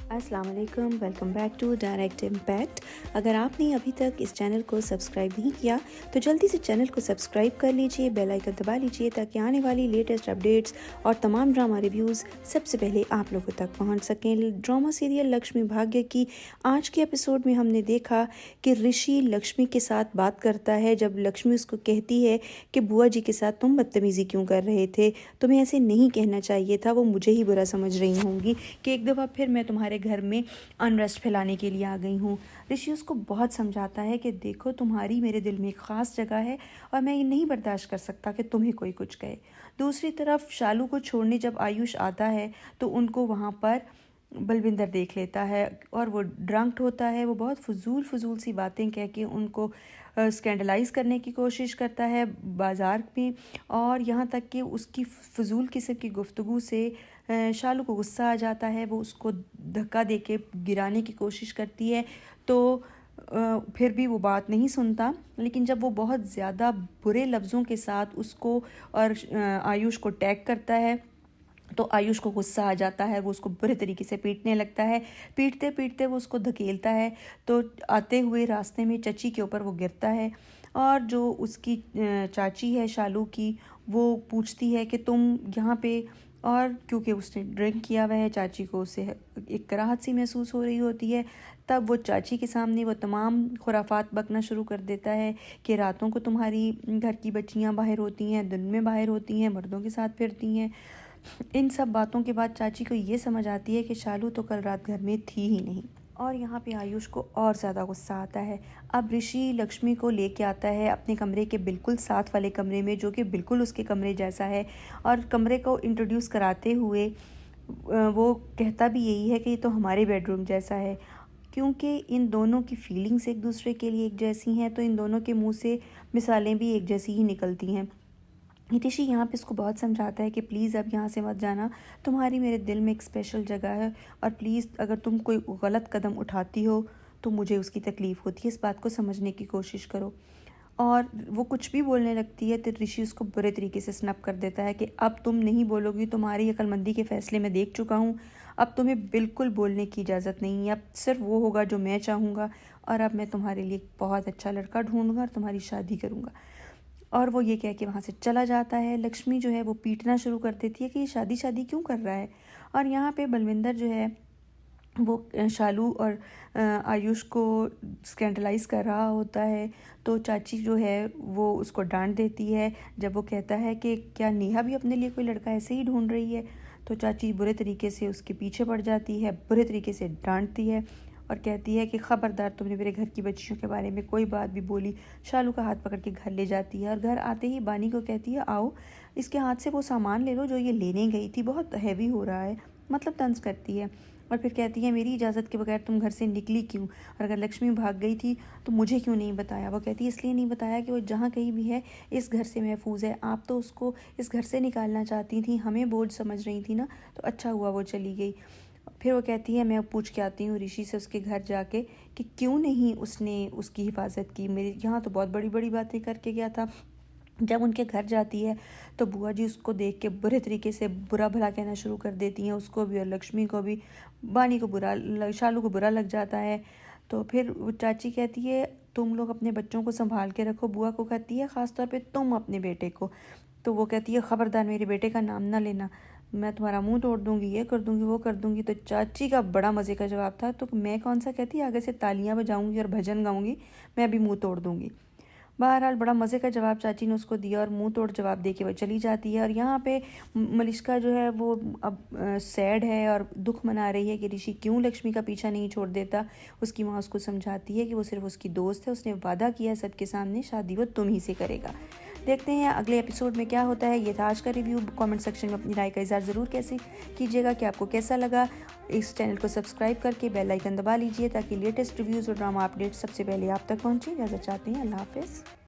अस्सलाम वालेकुम, welcome back to Direct Impact. अगर आपने अभी तक इस चैनल को सब्सक्राइब नहीं किया तो जल्दी से चैनल को सब्सक्राइब कर लीजिए, बेल आइकन दबा लीजिए ताकि आने वाली लेटेस्ट अपडेट्स और तमाम ड्रामा रिव्यूज़ सबसे पहले आप लोगों तक पहुंच सकें। ड्रामा सीरियल लक्ष्मी भाग्य की आज के एपिसोड में हमने देखा कि ऋषि लक्ष्मी के साथ बात करता है। जब लक्ष्मी उसको कहती है कि बुआ जी के साथ तुम बदतमीज़ी क्यों कर रहे थे, तुम्हें ऐसे नहीं कहना चाहिए था, वो मुझे ही बुरा समझ रही होंगी कि एक दफ़ा फिर मैं तुम्हारे घर में अनरेस्ट फैलाने के लिए आ गई हूँ। ऋषि उसको बहुत समझाता है कि देखो, तुम्हारी मेरे दिल में एक ख़ास जगह है और मैं ये नहीं बर्दाश्त कर सकता कि तुम्हें कोई कुछ कहे। दूसरी तरफ शालू को छोड़ने जब आयुष आता है तो उनको वहाँ पर बलविंदर देख लेता है और वो ड्रंक्ड होता है। वो बहुत फजूल सी बातें कह के उनको स्कैंडलाइज करने की कोशिश करता है बाज़ार में, और यहाँ तक कि उसकी फजूल किस्म की गुफ्तगू से शालू को गुस्सा आ जाता है। वो उसको धक्का दे के गिराने की कोशिश करती है तो फिर भी वो बात नहीं सुनता। लेकिन जब वो बहुत ज़्यादा बुरे लफ्ज़ों के साथ उसको और आयुष को टैग करता है तो आयुष को गुस्सा आ जाता है। वो उसको बुरे तरीके से पीटने लगता है। पीटते पीटते वो उसको धकेलता है तो आते हुए रास्ते में चची के ऊपर वो गिरता है। और जो उसकी चाची है शालू की, वो पूछती है कि तुम यहाँ पे, और क्योंकि उसने ड्रिंक किया हुआ है चाची को उससे एक कराहत सी महसूस हो रही होती है। तब वो चाची के सामने वो तमाम खुराफात बकना शुरू कर देता है कि रातों को तुम्हारी घर की बच्चियाँ बाहर होती हैं, दिन में बाहर होती हैं, मर्दों के साथ फिरती हैं। इन सब बातों के बाद चाची को ये समझ आती है कि शालू तो कल रात घर में थी ही नहीं। और यहाँ पे आयुष को और ज़्यादा गुस्सा आता है। अब ऋषि लक्ष्मी को लेके आता है अपने कमरे के बिल्कुल साथ वाले कमरे में, जो कि बिल्कुल उसके कमरे जैसा है, और कमरे को इंट्रोड्यूस कराते हुए वो कहता भी यही है कि ये तो हमारे बेडरूम जैसा है। क्योंकि इन दोनों की फीलिंग्स एक दूसरे के लिए एक जैसी हैं तो इन दोनों के मुंह से मिसालें भी एक जैसी ही निकलती हैं। हितेशी यहाँ पे इसको बहुत समझाता है कि प्लीज़ अब यहाँ से मत जाना, तुम्हारी मेरे दिल में एक स्पेशल जगह है, और प्लीज़ अगर तुम कोई गलत कदम उठाती हो तो मुझे उसकी तकलीफ़ होती है, इस बात को समझने की कोशिश करो। और वो कुछ भी बोलने लगती है तो ऋषि उसको बुरे तरीके से स्नप कर देता है कि अब तुम नहीं बोलोगी, तुम्हारी अक्लमंदी के फ़ैसले मैं देख चुका हूँ, अब तुम्हें बिल्कुल बोलने की इजाज़त नहीं है, अब सिर्फ वो होगा जो मैं चाहूँगा, और अब मैं तुम्हारे लिए बहुत अच्छा लड़का ढूंढूंगा और तुम्हारी शादी करूँगा। और वो ये कह के वहाँ से चला जाता है। लक्ष्मी जो है वो पीटना शुरू कर देती है कि ये शादी शादी क्यों कर रहा है। और यहाँ पे बलविंदर जो है वो शालू और आयुष को स्कैंडलाइज कर रहा होता है तो चाची जो है वो उसको डांट देती है। जब वो कहता है कि क्या नेहा भी अपने लिए कोई लड़का ऐसे ही ढूंढ रही है, तो चाची बुरे तरीके से उसके पीछे पड़ जाती है, बुरे तरीके से डांटती है और कहती है कि ख़बरदार, तुमने मेरे घर की बच्चियों के बारे में कोई बात भी बोली। शालू का हाथ पकड़ के घर ले जाती है और घर आते ही बानी को कहती है आओ इसके हाथ से वो सामान ले लो जो ये लेने गई थी, बहुत हैवी हो रहा है, मतलब तंज करती है। और फिर कहती है मेरी इजाज़त के बगैर तुम घर से निकली क्यों, और अगर लक्ष्मी भाग गई थी तो मुझे क्यों नहीं बताया। वो कहती है इसलिए नहीं बताया कि वो जहाँ कहीं भी है इस घर से महफूज है, आप तो उसको इस घर से निकालना चाहती थी, हमें बोझ समझ रही थी ना, तो अच्छा हुआ वो चली गई। फिर वो कहती है मैं पूछ के आती हूँ ऋषि से उसके घर जाके कि क्यों नहीं उसने उसकी हिफाजत की, मेरे यहाँ तो बहुत बड़ी बड़ी बातें करके गया था। जब उनके घर जाती है तो बुआ जी उसको देख के बुरे तरीके से बुरा भला कहना शुरू कर देती हैं, उसको भी और लक्ष्मी को भी। बानी को बुरा, शालू को बुरा लग जाता है। तो फिर वो चाची कहती है तुम लोग अपने बच्चों को संभाल के रखो, बुआ को कहती है ख़ास तौर पे तुम अपने बेटे को। तो वो कहती है ख़बरदार मेरे बेटे का नाम ना लेना, मैं तुम्हारा मुंह तोड़ दूंगी, ये कर दूंगी वो कर दूंगी। तो चाची का बड़ा मज़े का जवाब था, तो मैं कौन सा कहती आगे से तालियां बजाऊंगी और भजन गाऊंगी, मैं भी मुंह तोड़ दूंगी। बहरहाल बड़ा मज़े का जवाब चाची ने उसको दिया और मुंह तोड़ जवाब दे के वो चली जाती है। और यहाँ पे मलिश्का जो है वो अब सैड है और दुख मना रही है कि ऋषि क्यों लक्ष्मी का पीछा नहीं छोड़ देता। उसकी माँ उसको समझाती है कि वो सिर्फ उसकी दोस्त है, उसने वादा किया है सबके सामने शादी वो तुम ही से करेगा। देखते हैं अगले एपिसोड में क्या होता है। ये था आज का रिव्यू। कमेंट सेक्शन में अपनी राय का इज़हार ज़रूर कैसे कीजिएगा कि आपको कैसा लगा। इस चैनल को सब्सक्राइब करके बेल आइकन दबा लीजिए ताकि लेटेस्ट रिव्यूज़ और ड्रामा अपडेट्स सबसे पहले आप तक पहुँचे। इजाज़त चाहते हैं, अल्लाह हाफ़िज़।